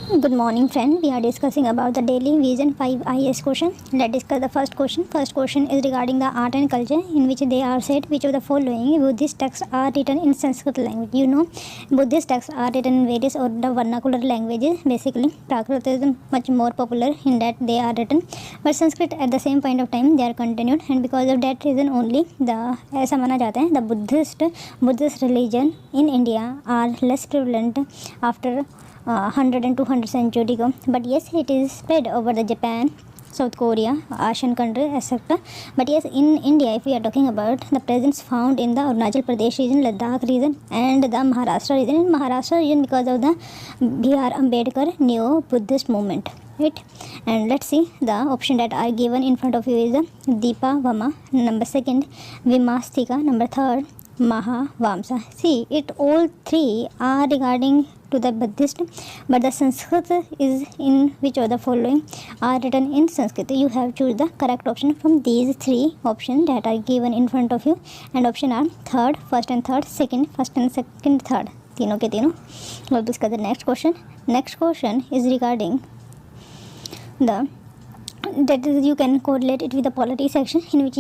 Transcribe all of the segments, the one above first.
Good morning, friend. We are discussing about the daily vision 5 IS question. Let's discuss the first question. First question is regarding the art and culture, in which they are said which of the following Buddhist texts are written in Sanskrit language. You know, Buddhist texts are written in various or the vernacular languages. Basically, Prakrit is much more popular in that they are written, but Sanskrit at the same point of time they are continued, and because of that reason only the ऐसा माना जाता है the Buddhist religion in India are less prevalent after 100 and 200 century ago, but yes, it is spread over the Japan, South Korea, Asian countries, etc. But yes, in India, if we are talking about the presence found in the Arunachal Pradesh region, Ladakh region, and the Maharashtra region. In Maharashtra region, because of the B.R. Ambedkar Neo Buddhist movement. Right, and let's see the option that are given in front of you is the Deepa Vama, number second, Vimastika, number third, Mahavamsa. See, it all three are regarding to the Buddhist, but the Sanskrit is in which of the following are written in Sanskrit. You have choose the correct option from these three options that are given in front of you, and option are third, first and third, second, first and second, third. तीनों के तीनों. Let's discuss the next question. Next question is regarding the that is you can correlate it with the polity section, in which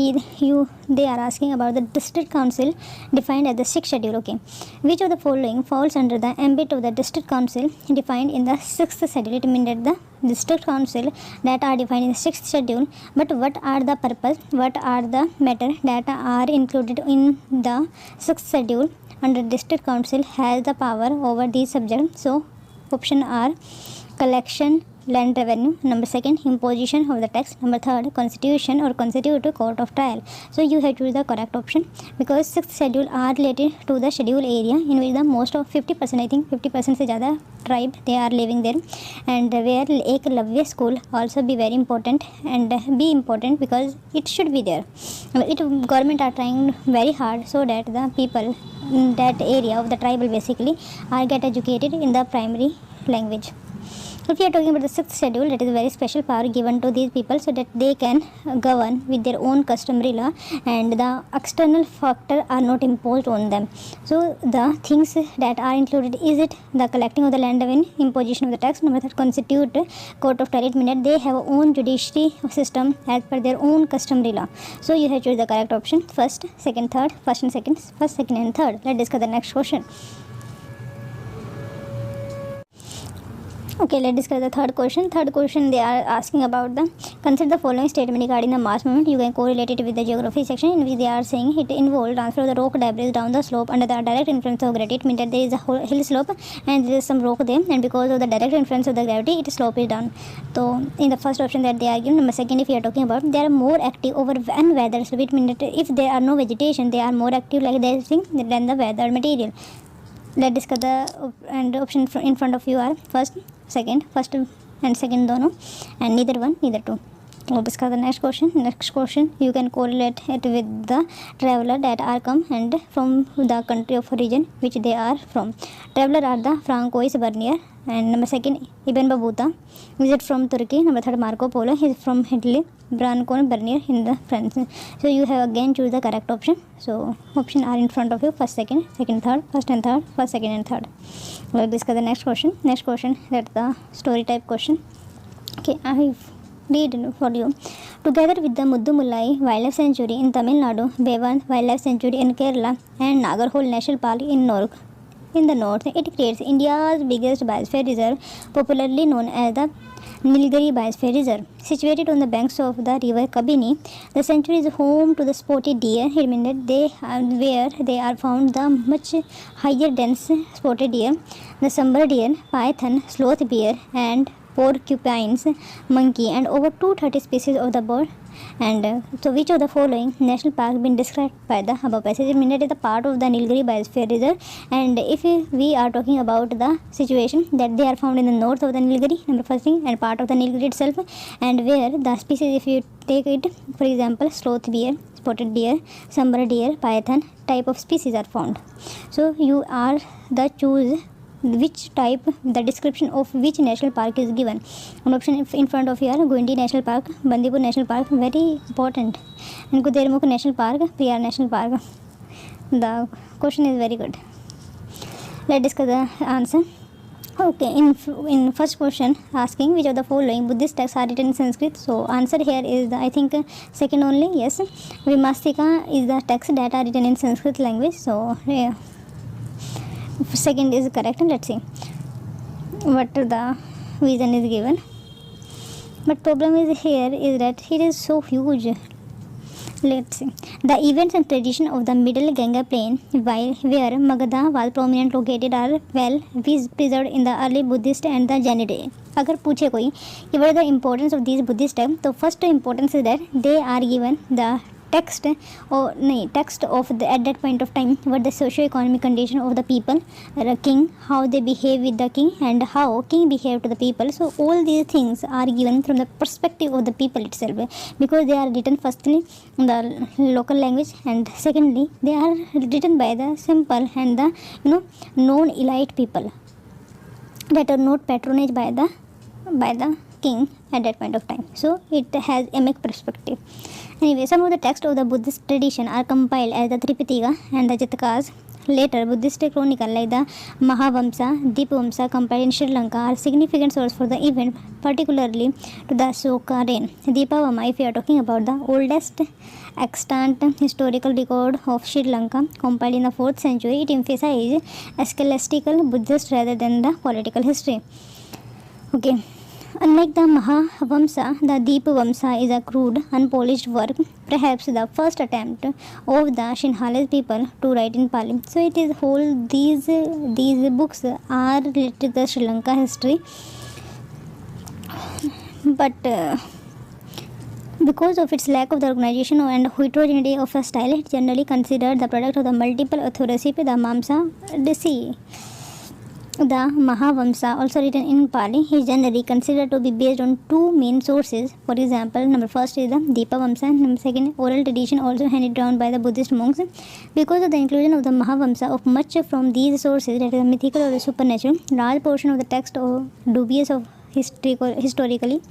they are asking about the district council defined as the sixth schedule. Okay, which of the following falls under the ambit of the district council defined in the sixth schedule? It means that the district council that are defined in the sixth schedule, but what are the purpose, what are the matter that are included in the sixth schedule under district council has the power over these subjects? So option are collection, land revenue, number second, imposition of the tax, number third, constitution or constitutive court of trial. So you have to choose the correct option, because sixth schedule are related to the schedule area in which the most of 50%, I think 50% से ज़्यादा tribe they are living there, and where Eklavya school also be very important and be important because it should be there. Government are trying very hard so that the people in that area of the tribal basically are get educated in the primary language. If we are talking about the sixth schedule, that is a very special power given to these people so that they can govern with their own customary law, and the external factor are not imposed on them. So the things that are included is it the collecting of the land revenue, imposition of the tax, number third, constitute court of trial. It means that they have own judiciary system as per their own customary law. So you have to choose the correct option, first, second, third, first and second, first, second and third. Let's discuss the next question. Okay, let's discuss the third question. Third question, they are asking about the consider the following statement regarding the mass movement. You can correlate it with the geography section, in which they are saying it involved transfer of the rock debris down the slope under the direct influence of gravity. It means that there is a hill slope and there is some rock there, and because of the direct influence of the gravity, it slope is down. So in the first option that they are given, number second, if you are talking about, they are more active over weather. So it means that if there are no vegetation, they are more active like this thing than the weather material. Let's discuss the and option in front of you are first and second दोनों, and neither two. We'll discuss the next question. Next question, you can correlate it with the traveler that are come and from the country of origin which they are from. Traveler are the Francois Bernier, and number second, Ibn Battuta, visit from Turkey. Number third, Marco Polo, he is from Italy. Branco Bernier in the France. So you have again choose the correct option. So option are in front of you, first, second, third, first and third, first, second and third. We'll discuss the next question. Next question, that's the story type question. Okay, I read for you. Together with the Muddumullai Wildlife Sanctuary in Tamil Nadu, Bevan Wildlife Sanctuary in Kerala, and Nagarhole National Park in the north, it creates India's biggest biosphere reserve, popularly known as the Nilgiri Biosphere Reserve. Situated on the banks of the river Kabini, the sanctuary is home to the spotted deer. It means that where they are found the much higher dense spotted deer, the sambar deer, python, sloth bear, and porcupines, monkey, and over 230 species of the bird. And so which of the following national park been described by the above passage? It means that is the part of the Nilgiri Biosphere Reserve, and if we are talking about the situation that they are found in the north of the Nilgiri, number first thing, and part of the Nilgiri itself, and where the species, if you take it for example, sloth bear, spotted deer, sambar deer, python type of species are found. So you are the choose which type, the description of which national park is given. One option in front of you are Guindi National Park, Bandipur National Park, very important, and Kudermukh National Park, Priyar National Park. The question is very good. Let's discuss the answer. Okay, in first question asking which of the following Buddhist texts are written in Sanskrit. So answer here is the, I think second only. Yes, Vimastika is the text that are written in Sanskrit language. So second is correct. Let's see what the reason is given. But problem is here is that it is so huge. Let's see. The events and tradition of the Middle Ganga plain, where Magadha was prominent located, are well preserved in the early Buddhist and the Jain day. अगर पूछे कोई कि what is the importance of these Buddhist texts, तो first importance is that they are given the text of the at that point of time what the socio-economic condition of the people, the king, how they behave with the king and how king behave to the people. So all these things are given from the perspective of the people itself, because they are written firstly in the local language and secondly they are written by the simple and the known elite people that are not patronaged by the king at that point of time. So it has a mixed perspective. Anyway, some of the texts of the Buddhist tradition are compiled as the Tripitaka and the Jatakas. Later, Buddhist chronicles like the Mahavamsa, Deepavamsa compiled in Sri Lanka are significant source for the event, particularly to the Ashoka reign. Deepavama, if we are talking about the oldest extant historical record of Sri Lanka, compiled in the 4th century, it emphasizes ecclesiastical Buddhist rather than the political history. Okay. Unlike the Mahavamsa, the Deepavamsa is a crude, unpolished work, perhaps the first attempt of the Sinhalese people to write in Pali. So it is whole these books are related to the Sri Lanka history, but because of its lack of the organization and heterogeneity of a style, it generally considered the product of the multiple authorship, the Mamsa Desi. The Mahavamsa, also written in Pali, is generally considered to be based on two main sources. For example, number first is the Deepavamsa, number second, oral tradition also handed down by the Buddhist monks. Because of the inclusion of the Mahavamsa of much from these sources, that is mythical or the supernatural, large portion of the text are dubious of historically.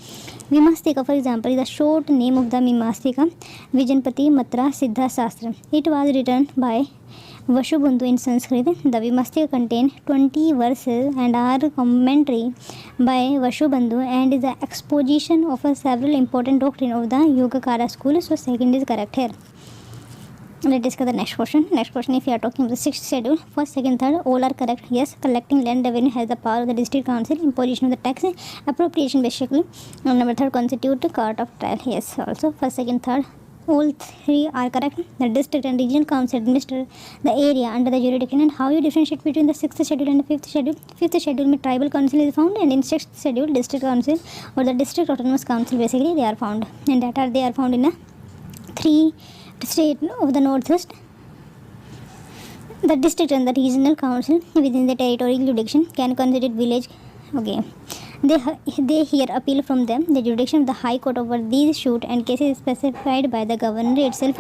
Vimastika, for example, is the short name of the Vimastika Vijanpati Matra Siddha Sastra. It was written by Vashubandhu in Sanskrit. The Vimastika contains 20 verses and are commentary by Vashubandhu and is the exposition of several important doctrines of the Yogacara school. So second is correct here. Let's discuss the next question. Next question, if you are talking about the 6th schedule, first, second, third, all are correct. Yes, collecting land revenue has the power of the district council, imposition of the tax, appropriation basically. And number third, constitute court of trial. Yes, also first, second, third, all three are correct. The district and regional council administer the area under the jurisdiction. And how you differentiate between the 6th schedule and the 5th schedule? 5th schedule में tribal council is found, and in 6th schedule district council or the district autonomous council basically they are found, and that they are found in a 3 state of the northeast. The district and the regional council within the territorial jurisdiction can consider village. Okay. They hear appeal from them. The jurisdiction of the High Court over these suit and cases is specified by the governor itself.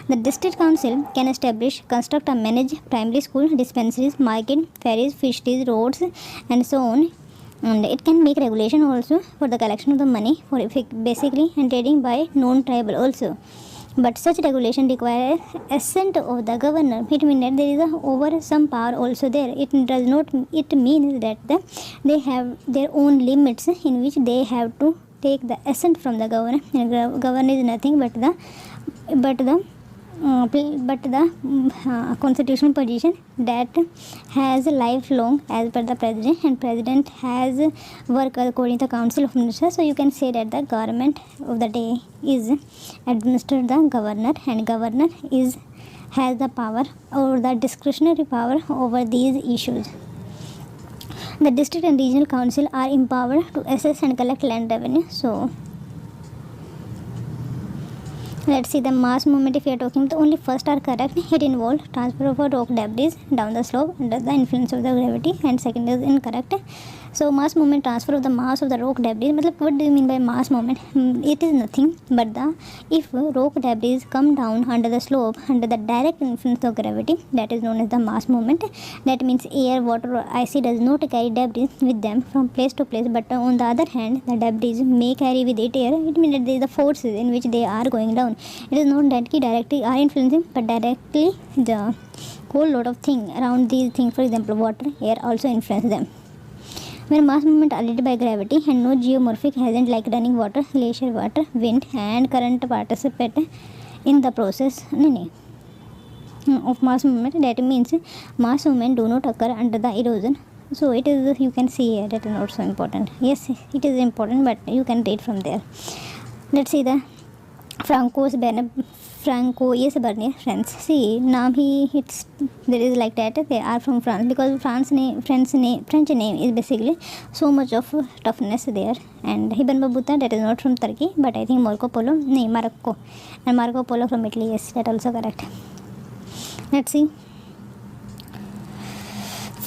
The district council can establish, construct and manage primary school, dispensaries, market, ferries, fisheries, roads and so on. And it can make regulation also for the collection of the money for basically and trading by non-tribal also. But such regulation requires assent of the governor. It means that there is over some power also there. It does not. It means that they have their own limits in which they have to take the assent from the governor. And governor is nothing but the constitutional position that has lifelong as per the president, and president has work according to the council of ministers. So you can say that the government of the day is administered the governor, and governor has the power or the discretionary power over these issues. The district and regional council are empowered to assess and collect land revenue. So let's see the mass movement. If you are talking about only first are correct. It involves transfer of rock debris down the slope under the influence of the gravity, and second is incorrect. So mass movement, transfer of the mass of the rock debris. What do you mean by mass movement? It is nothing but if rock debris come down under the slope under the direct influence of gravity, that is known as the mass movement. That means air, water or ice does not carry debris with them from place to place, but on the other hand the debris may carry with it air. It means that there is the forces in which they are going down. It is not that directly are influencing, but directly the whole lot of thing around these things. For example, water, air also influence them. When mass movement are led by gravity and no geomorphic agent like running water, glacier water, wind and current participate in the process of mass movement, that means mass movement do not occur under the erosion. So it is, you can see here, that is not so important. Yes, it is important, but you can read from there. Let's see the Francois Bernier, France. See, now it's there is like that. They are from France because French name is basically so much of toughness there. And Ibn Battuta, that is not from Turkey, but I think Marco Polo, Morocco, and Marco Polo from Italy. Yes, that also correct. Let's see.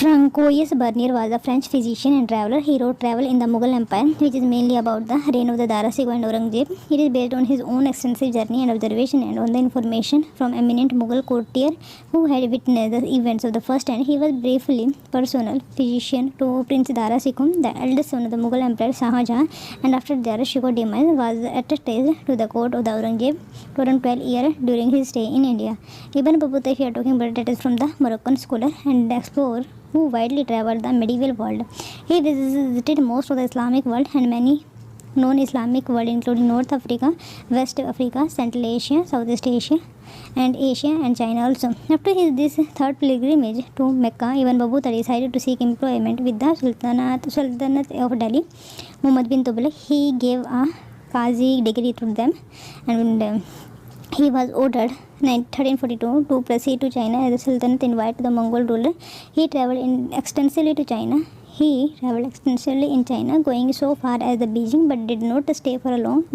Francois Bernier was a French physician and traveler. He wrote Travel in the Mughal Empire, which is mainly about the reign of the Dara Shikoh and Aurangzeb. It is based on his own extensive journey and observation and on the information from eminent Mughal courtier who had witnessed the events of the first hand. He was briefly personal physician to Prince Dara Shikoh, the eldest son of the Mughal Emperor Shah Jahan, and after Dara Shikoh's demise was attached to the court of the Aurangzeb for 12 years during his stay in India. Ibn Battuta, if you are talking about, that is from the Moroccan scholar and explorer who widely traveled the medieval world. He visited most of the Islamic world and many non-Islamic world, including North Africa, West Africa, Central Asia, Southeast Asia, and Asia and China also. After this third pilgrimage to Mecca, Ibn Battuta decided to seek employment with the Sultanate of Delhi, Muhammad bin Tughlaq. He gave a Qazi degree to them, and he was ordered in 1342 to proceed to China as the Sultanate invited the Mongol ruler. He traveled extensively in China, going so far as the Beijing, but did not stay for a long,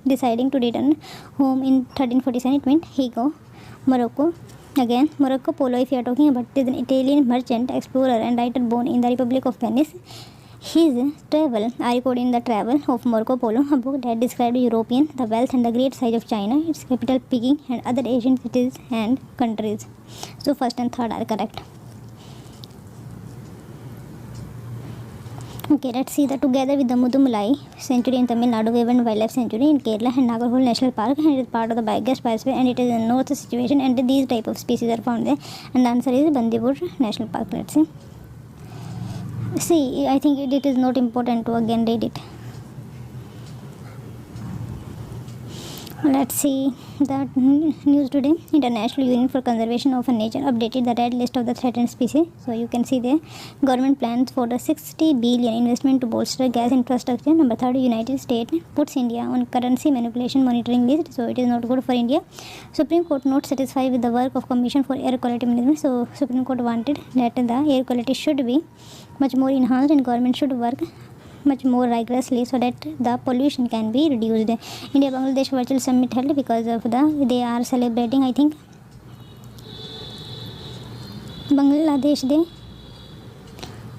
deciding to return home in 1347. It meant he go Morocco. Again, Marco Polo, if you are talking about, is an Italian merchant, explorer and writer born in the Republic of Venice. His travel are recorded in the Travel of Marco Polo, a book that described European, the wealth and the great size of China, its capital Peking, and other Asian cities and countries. So first and third are correct. Okay, let's see that together with the Mudumalai Sanctuary in Tamil Nadu, Waven Wildlife Sanctuary in Kerala and Nagarhole National Park, and it is part of the biggest biosphere, and it is in north situation, and these type of species are found there. And the answer is Bandipur National Park. Let's see. See, I think it is not important to again read it. Let's see the news today. International Union for Conservation of Nature updated the red list of the threatened species. So you can see there, government plans for the 60 billion investment to bolster gas infrastructure. Number 3, United States puts India on currency manipulation monitoring list. So it is not good for India. Supreme Court not satisfied with the work of Commission for Air Quality Management. So Supreme Court wanted that the air quality should be much more enhanced and government should work much more rigorously so that the pollution can be reduced. India Bangladesh virtual summit held because of they are celebrating, I think, Bangladesh Day,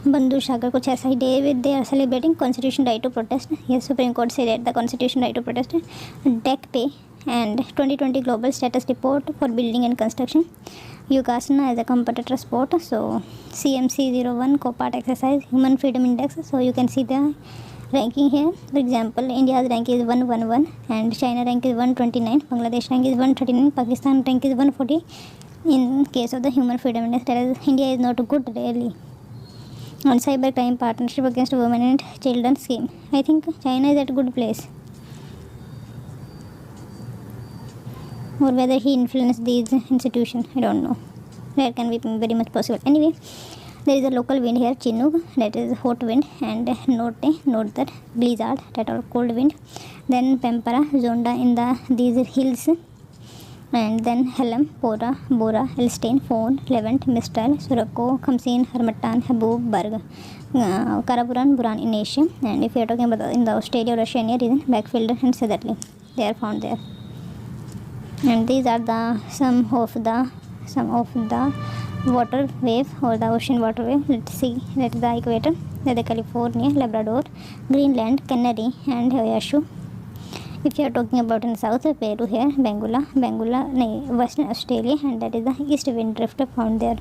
Bandhu Shagar kuch aisa hi day, they are celebrating constitution right to protest. Yes, Supreme Court said that the constitution right to protest, deck pay and 2020 global status report for building and construction, Yogasana as a competitor sport. So CMC 01 co-part exercise, human freedom index. So you can see the ranking here. For example, India's rank is 111 and China rank is 129, Bangladesh rank is 139, Pakistan rank is 140 in case of the human freedom index. That is, India is not good really. On cyber crime partnership against women and children scheme, I think China is at a good place. Or whether he influenced these institutions, I don't know. That can be very much possible. Anyway, there is a local wind here, Chinook, that is hot wind, and Norte, that blizzard, that are cold wind. Then Pampara, Zonda in these hills, and then Helm, Bora, Elstein, Fon, Levant, Mistral, Suraco, Khamsin, Harmattan, Habub, Berg, Karapuran, Buran in Asia. And if you are talking about in the Australia or Oceania region, Backfielder and Southerly, they are found there. And these are the some of the water wave or the ocean water wave. Let's see, that is the equator, that is California, Labrador, Greenland, Canary and Horseshoe. If you are talking about in south, Peru here, Bengula, Western Australia, and that is the east wind drift found there.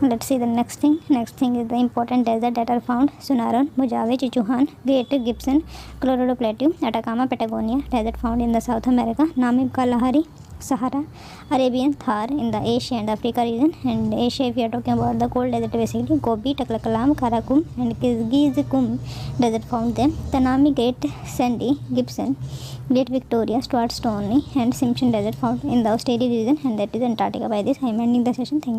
Let's see the next thing. Next thing is the important desert that are found: Sunaran, Mojave, Chuchuan, Great Gibson, Colorado Plateau, Atacama, Patagonia. Desert found in the South America: Namib, Kalahari, Sahara, Arabian Thar in the Asia and Africa region. And Asia, if we are talking about the cold desert, basically Gobi, Taklakalam, Karakum, and Kizgizkum desert found there. Tanami, Great Sandy, Gibson, Great Victoria, Stuart Stoney, and Simpson desert found in the Australia region, and that is Antarctica. By this I am ending the session. Thank you.